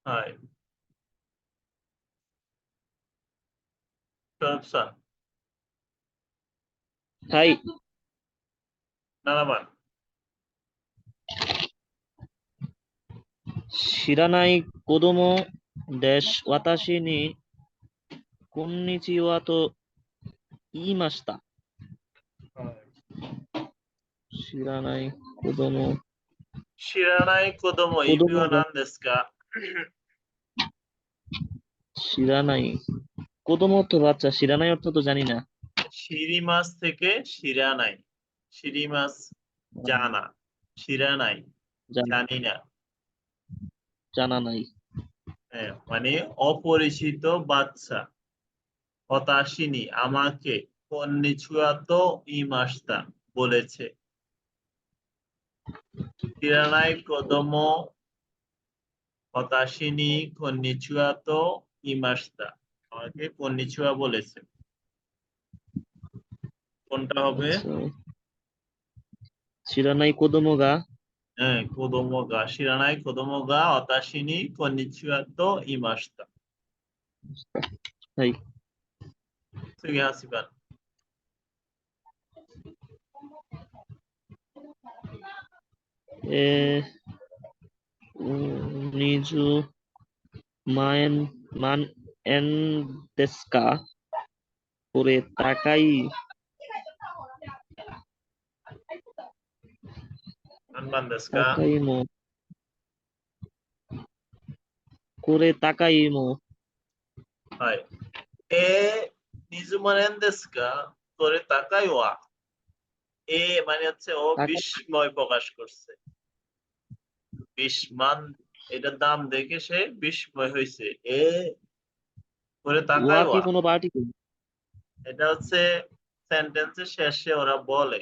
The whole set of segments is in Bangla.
はい。トランプさん、はい。7番。知らない子供です。私に、こんにちはと言いました。はい。知らない子供。知らない子供、意味は子供が何ですか？知らない。子供とবাচ্চা知らないঅর্থ তো জানি না।知りますথেকে知らない。知ります。জানা।知らない。জানা জানি না। জানা নাই। হ্যাঁ, মানে অপরিচিত বাচ্চা। হতাশিনী আমাকে কন্নিচুয়া তো ইমাস্তা বলেছে। শিরানাই কোদোমো হতাশিনী কন্নিচুয়া তো ইমাস্তা। আমাকে কন্নিচুয়া বলেছে। কোনটা হবে? আচ্ছা, 知らない子供が、হ্যাঁ, কোদোমো গা। শিরানাই কোদোমো গা হতাশিনী কন্নিচুয়া তো ইমাস্তা। はい。次、ハシバン。20万円ですか？これ何番ですか？高いも、これ高いも、はい。20万円ですか? それ高いわ。মানে হচ্ছে ও 高い、বিস্ময় প্রকাশ করছে। 20 মান, এটার দাম দেখে সে বিস্ময় হয়েছে। করে তাকাই ওয়া কি ওয়া। কোনো পার্টিকেল? এটা হচ্ছে সেন্টেন্সের শেষে ওরা বলে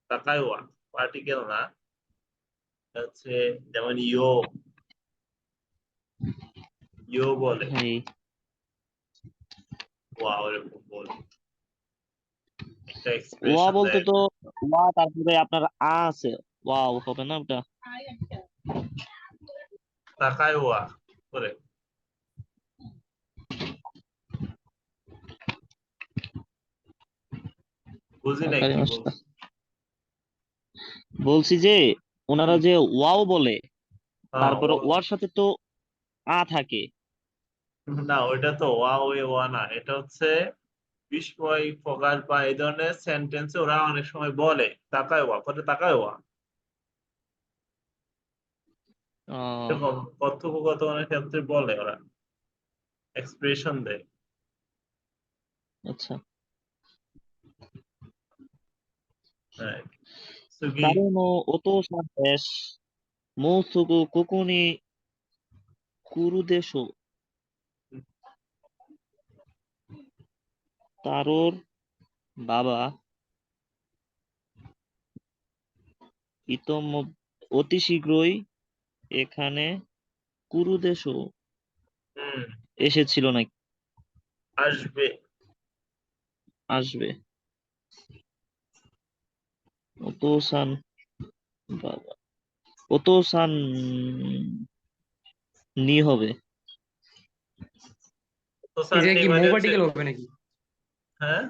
তাকাই ওয়া, পার্টিকেল না। এটা হচ্ছে যেমন ইয়ো বলে, はい。ওয়া ওরকম বলে। একটা ওয়া এক্সপ্রেশন বলতে দেয়। তো ওয়া তারপরে আপনার আছে, ওয়াও হবে না ওটা? তাকাই ওয়া করে, বুঝি নাই তাকারি কি মাসটা, বলছে। বলছি যে ওনারা যে ওয়াও বলে হ্যাঁ, তারপরে ওয়ার সাথে তো থাকে। না ওইটা তো ওয়া ওয়ে ওয়া না, এটা হচ্ছে বিস্ময় প্রকাশ বা এই ধরনের সেন্টেন্সে ওরা অনেক সময় বলে তাকায় ওয়া, করে তাকায় ওয়া। আহ এরকম কথোপকথনের ক্ষেত্রে বলে ওরা, এক্সপ্রেশন দেয়। আচ্ছা, はい。次。誰もお父さんです。もうすぐここに来るでしょう。তারোর বাবা অতি শীঘ্রই এখানে কুরুদেশও হুম, এসেছিল নাকি আসবে। আসবে। ওতোসান বাবা, ওতোসান নি হবে। তো এই জায়গায় সান্নি কি মো মানে হচ্ছে, পার্টিকেল হবে নাকি? হ্যাঁ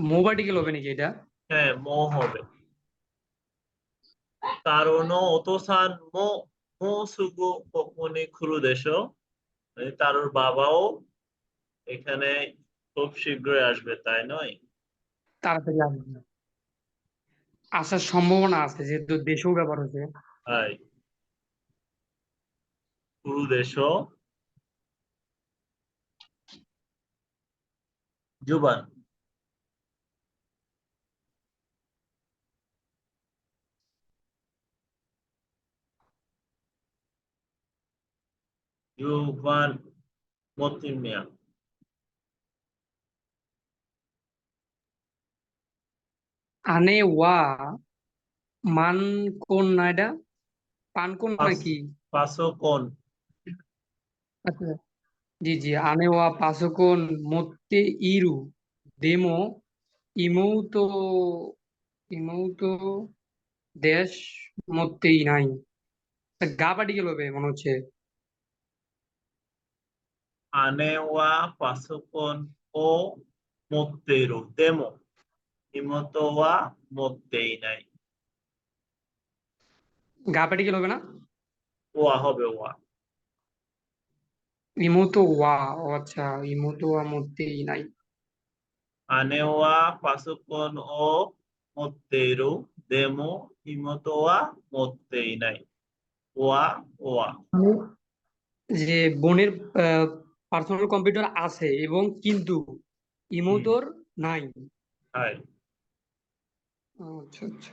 মো পার্টিকেল হবে নাকি এটা? হ্যাঁ, মো হবে। তারুনো ওতোসান মো, মো সুগু কোকুনি খুরু দেশ, মানে তারুর বাবাও এখানে খুব শীঘ্রই আসবে, তাই নয়? তাড়াতাড়ি আসবে না, আসার সম্ভাবনা আছে যেহেতু দেশেও ব্যাপার হচ্ছে। হাই, খুরু দেশ জুবান। জুবান মতিমিয়া। আনে ওয়া মান কোন না এটা? পান কোন পাস, নাকি? পাসো কোন। আচ্ছা, জি জি, আনে ওয়া পাসকোন মতে ইরু দেমো ইমৌতো ইমৌতো দেশ মতেই নাই। গা পার্টিকেল হবে মনে হচ্ছে। আনেওয়া পাসকন ও মত্তেরু তেমো ইমতোয়া মত্তেই নাই। গা পার্টিকেল হবে না? ওয়া হবে ওয়া। ইমোতো ওয়া, ও আচ্ছা, ইমোতো ওয়া মধ্যেই নাই। আনেওয়া পাসকন ও মত্তেরু দেমো ইমতোয়া মত্তেই নাই। ওয়া ওয়া। মানে যে বোনের পার্সোনাল কম্পিউটার আছে এবং কিন্তু হুম, ইমোতোর নাই। হাই। আচ্ছা আচ্ছা।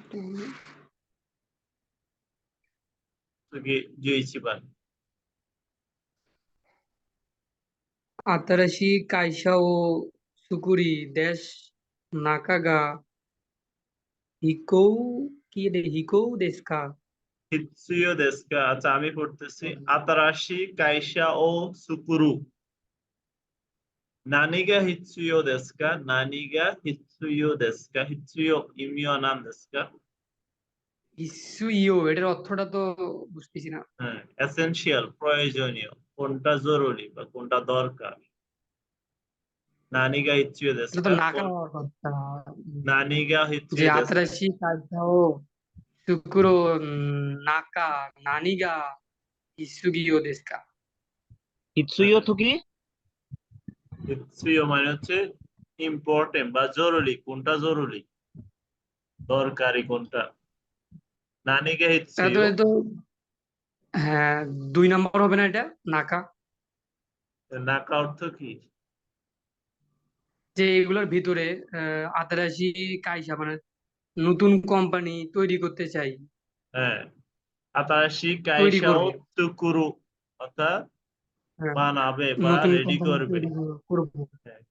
次11番。新しい会社を作りです。中が飛行ですか？হিৎসুয়ো দেস্কা। আচ্ছা আমি পড়তেছি। আতারাশি কাইসা ও সুকুরু নানিগা হিৎসুয়ো দেস্কা নানিগা হিৎসুয়ো দেস্কা হিৎসুয়ো ইমিও নাম দেস্কা। ইসুইও, এটার অর্থটা তো বুঝতেছি না। হ্যাঁ, এসেনশিয়াল প্রয়োজনীয়, কোনটা জরুরি বা কোনটা দরকার। নানিগা হিৎসুয়ো এটা তো দেস্কা নাকা কোন হওয়ার কথা। নানিগা যে হিৎসুয়ো দেস্কা। আতারাশি কাইসা ও সুকুরো নাকা নানিগা ইসুগিও দেsu ka? হিতসুইও তো কি? হিৎসুয়ো মানে হচ্ছে ইম্পর্টেন্ট বা জরুরি, কোনটা জরুরি দরকারি কোনটা। নানিগা এটা তো হিৎসুয়ো। তো হ্যাঁ, 2 নম্বর হবে না এটা? নাকা, নাকা অর্থ কি? যে এগুলোর ভিতরে আতারাশি কাইসা মানে নতুন কোম্পানি তৈরি করতে চাই, হ্যাঁ, আতাশি তৈরি কাইসাও করবে। তুকুরু অর্থাৎ হ্যাঁ, বানাবে বা নতুন রেডি কোম্পানি করবে। তৈরি করবো। হ্যাঁ,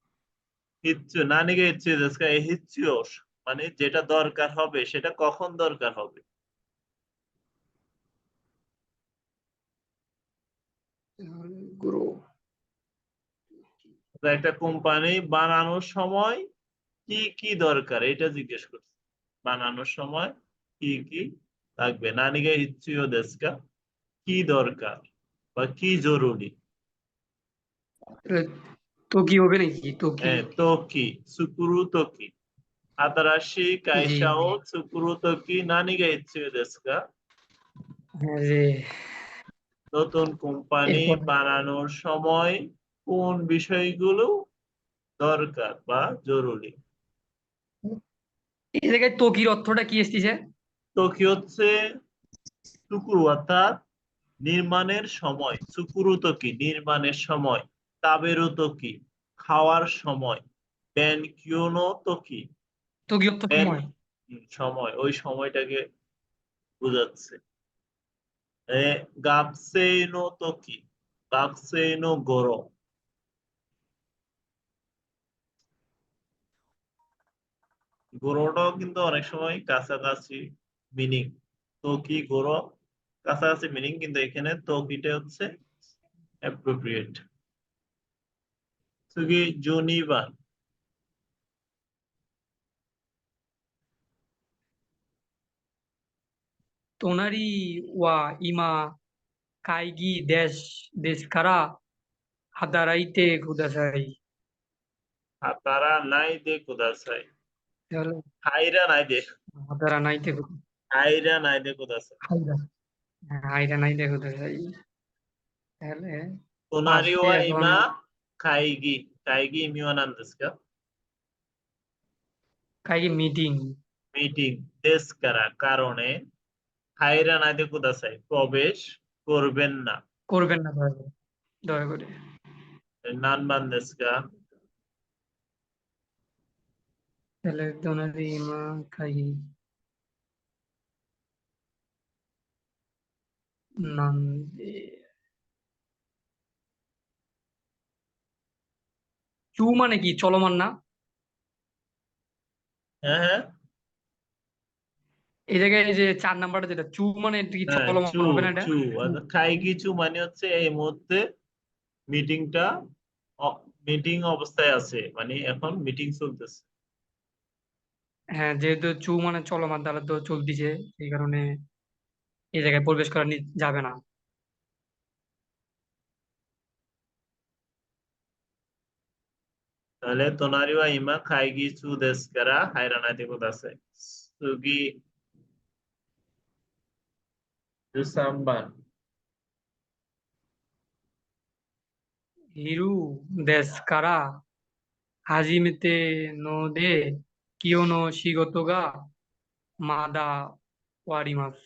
হিচ্ছু নানিগে হিচ্ছু দেস্কা এই হিচ্ছুস মানে যেটা দরকার হবে সেটা কখন দরকার হবে। গুরু, তো একটা কোম্পানি বানানোর সময় কি কি দরকার এটা জিজ্ঞেস করছে। বানানোর সময় কি কি লাগবে। নানিগে হিচ্ছুও দেস্কা কি দরকার বা কি জরুরি। তো কি হবে নাকি? তো কি? তো কি সুকুরু তো কি আতারাশি জি কাইসাও জি। সুকুরু তো কি নানিগে হিচ্ছুও দেস্কা হ্যাঁ রে। নতুন কোম্পানি এরপর বানানোর সময় কোন বিষয়গুলো দরকার বা জরুরি। এই জায়গায় তকির অর্থটা কি এসেছে? তো কি হচ্ছে সুকুরু অর্থাৎ নির্মাণের সময়। সুকুরু তো কি নির্মাণের সময়। তাবেরু তো কি খাওয়ার সময়। বেনকিউনো তো কি তকি অর্থ বেন সময়। সময়, ওই সময়টাকে বোঝাচ্ছে। গাবসেইনো তো কি গাবসেইনো গরম। গোড়টাও কিন্তু অনেক সময় কাছাকাছি মিনিং। তো কি গোড় কাছাকাছি মিনিং, কিন্তু এখানে তকিটা হচ্ছে অ্যাপ্রোপ্রিয়েট। সুগি জুনিবান। 隣は今会議ですから働いてください。তারা নাই দে কুদাসাই। তাহলে হাইরা নাই দে।働いてくহাইরা নাই দে কুদাসাই। হাইরা নাইてください। তাহলে তোনারি পাশে ওয়া এখন ইমা কাইগি কাইগি ইমিওয়া নাম দেস্কা কাই মিটিং মিটিং দেস্কারা কারণে হাইরা নাই দে কুদাসাই প্রবেশ করবেন না। করবেন না দয়া করে, দয়া করে। নানবান দেস্কা তাহলে隣今会議なんでচু মানে কি চলমান না? হ্যাঁ হ্যাঁ এই জায়গায় এই যে 4 নাম্বারটা যেটা চু মানে এটা কি হ্যাঁ চু চলমান হবে না এটা? চু চু কাইগি চু মানে হচ্ছে এই মুহূর্তে মিটিংটা মিটিং অবস্থায় আছে, মানে এখন মিটিং চলতেছে। হ্যাঁ, যেহেতু চু মানে চলমান তাহলে তো চলতিছে, এই কারণে এই জায়গায় প্রবেশ করা যাবে না। তাহলে তোনারি ওয়া ইমা খাইগি চু দেস্কারা হাইরানাইতে কোদাসে সুগি জুসাম্বান হিরু দেশ কারা হাজিমেতে নো দে কিও নো শিগতো গা মাদা ওয়ারিমাস।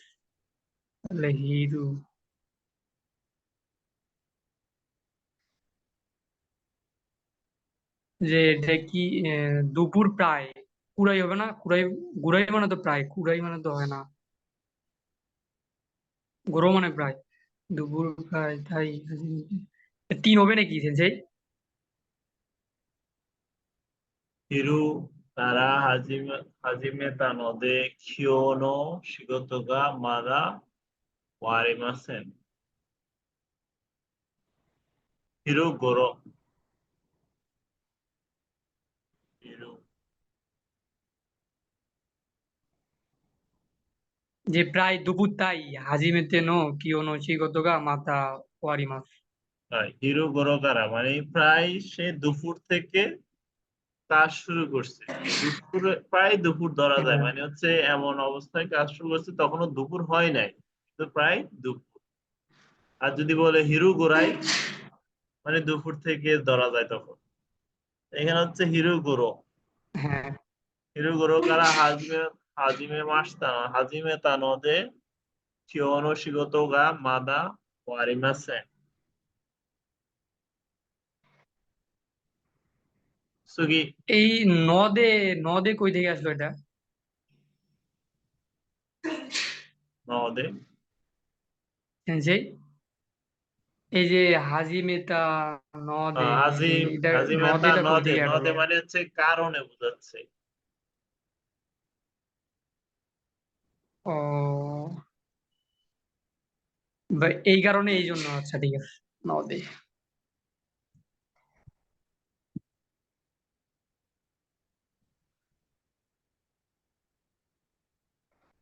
তাহলে হিরু যে এটা কি দুপুর প্রায়, কুড়াই হবে না? কুড়াই গুড়াই মানে তো প্রায়, কুড়াই মানে তো হয় না, গুড়ো মানে প্রায়, দুপুর প্রায় তাই। তিন হবে নাকি সেন্সেই? হিরু তারা হাজিমে তানোদে কিওনো শিগতো গা মাদা ওয়ারিমাসেন হিরু গোরো হিরু যে প্রায় দুপুর তাই হাজিমেতে নো কিওনো শিগতো গা মাতা ওয়ারিমাস। হিরু গোরো কারা মানে প্রায় সে দুপুর থেকে কাজ শুরু করছে। দুপুরে প্রায় দুপুর ধরা যায় হ্যাঁ, মানে হচ্ছে এমন অবস্থায় কাজ শুরু করছে তখনও দুপুর হয় নাই, তো প্রায় দুপুর। আর যদি বলে হিরু গোরাই মানে দুপুর থেকে ধরা যায় তখন। এখানে হচ্ছে হিরু গোরো। হ্যাঁ। হিরু গোরো কারা হাজিমে মাসতানো হাজিমে তানোদে কিওনো শিগতো গা মাদা ওয়ারিমাসেন সুগি এই নদে, নদে কই থেকে আসলো এটা? নদে সেন্সেই এই যে হাজিমেতা নদে, এটা হাজিমে তা নদেটা কই নদে থেকে অ্যাড নদে হলো? মানে হচ্ছে কারণে বোঝাচ্ছে। ও এই কারণে এই জন্য, আচ্ছা ঠিক আছে, নদে।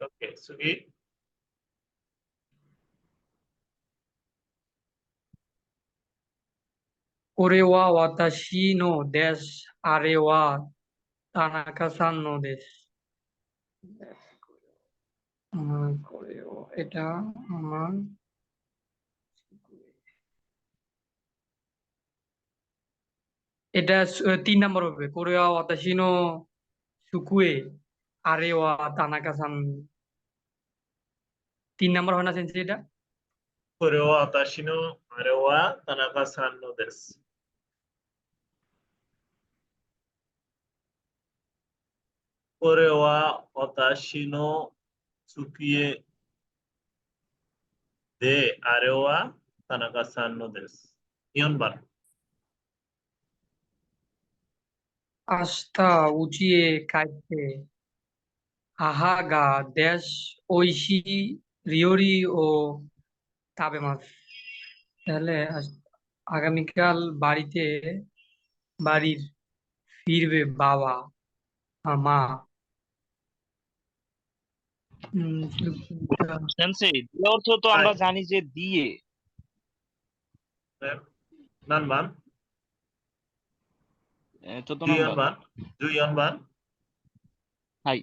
ওকে সুগি কোরে ওয়া ওয়াতাশি নো দেশ আরে ওয়া তানাকা-সান নো দেশ। কোরে এটা আমার, এটা 3 নম্বর হবে, কোরে ওয়া ওয়াতাশি নো সুকুয়ে আরে ওয়া তানাকা-সান। 3 নম্বর হয় না সেন্সি এটা? これは私のあれは田中さんのです。これは私の机で、あれは田中さんのです。4番。আস্থা উচিয়ে কাইতে হাহা গা দেশ ঐশী রিওরি ও তাবেমাস। তাহলে আগামীকাল বাড়ির ফিরবে বাবা আর মা। সুকুইটা, সেন্সেই দিয়ে অর্থ তোはい。আমরা জানি যে দিয়ে।何番 14 ?14 নম্বর। 番 ?14 番 হাই।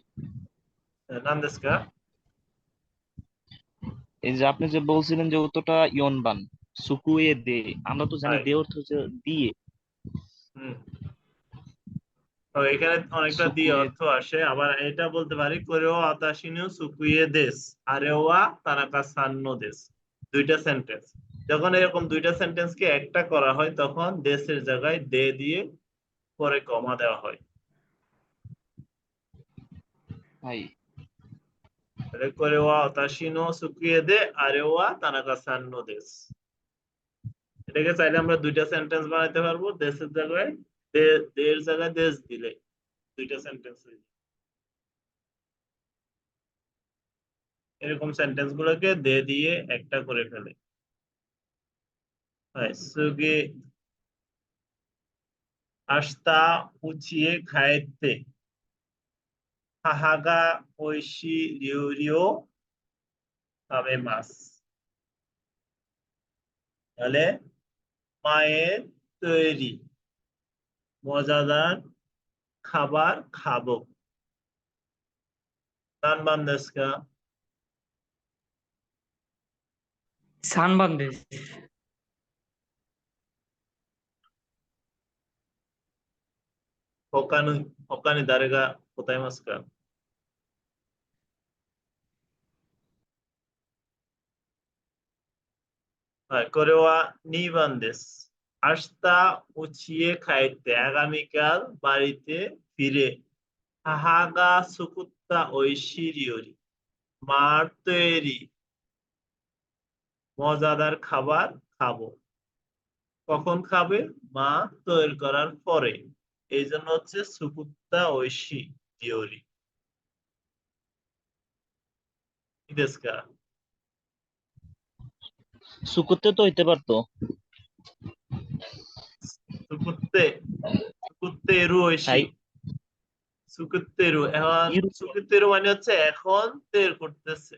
何ですか এই যে আপনি যে বলছিলেন যে উত্তরটা ইয়নবান সুকুয়ে দে, আমরা তো জানি はい。দে অর্থ হচ্ছে দিয়ে। うん。তো এখানে অনেকটা দিয়ে সুকুয়ে। অর্থ আসে, আবার এটা বলতে পারি কোরেও আতাশিনু সুকুয়ে দেশ আরেওয়া তানাকা সান্নো দেশ। দুইটা সেন্টেন্স, যখন এরকম দুইটা সেন্টেন্সকে একটা করা হয় তখন দেশের জায়গায় দে দিয়ে পরে কমা দেওয়া হয়। হাই। তাহলে কোরেওয়া আতাশিনো সুকুয়ে দে আরেওয়া তানাকা সান্নো দেশ। এটাকে চাইলে আমরা দুইটা সেন্টেন্স বানাইতে পারবো, দেশের জায়গায় দের জায়গায় দেশ দিলে দুইটা সেন্টেন্স হয়ে যায়। এরকম সেন্টেন্স গুলোকে দে দিয়ে একটা করে ফেলে।はい、সুগি আস্তা উচিয়ে খাইতে母が美味しい料理を খাবে মাছ। তাহলে মায়ের তৈরি মজাদার খাবার খাবো। নান বান্দেস্কা। 3番です。他に誰が答えますか？はい、これは2番です。明日家へ帰って아가미갈 বাড়িতে ফিরে母が作った美味しい料理মার তৈরি মজাদার খাবার খাবো। কখন খাবে? মা তৈরি করার পরে। এই জন্য হচ্ছে সুকুত্তা ঐশী রিওরি। কি দেশকা? সুকুতে তো হইতে পারতো। সুকুত্তে সুকুত্তেরু ঐশী। তাই সুকুত্তেরু এখন ইরু সুকুত্তেরু মানে হচ্ছে এখন তৈরি করতেছে।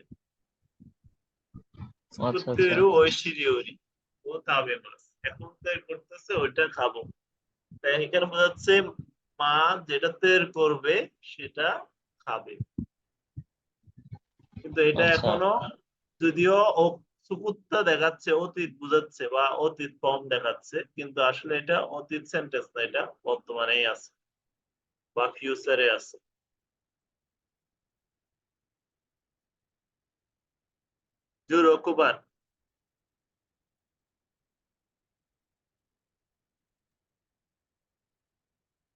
আচ্ছা আচ্ছা সুকুত্তেরু ঐশী রিওরি ও খাবে মাছ এখন তৈরি করতেছে ওইটা খাবো। তাই এখানে বোঝাচ্ছে মা যেটা তৈরি করবে সেটা খাবে। কিন্তু এটা আচ্ছা এখনো যদিও সুকুত্তা দেখাচ্ছে অতীত বুঝাচ্ছে বা অতীত ফর্ম দেখাচ্ছে কিন্তু আসলে এটা অতীত সেন্টেন্স না, এটা বর্তমানেই আছে বা ফিউচারে আছে। জুরো কুবার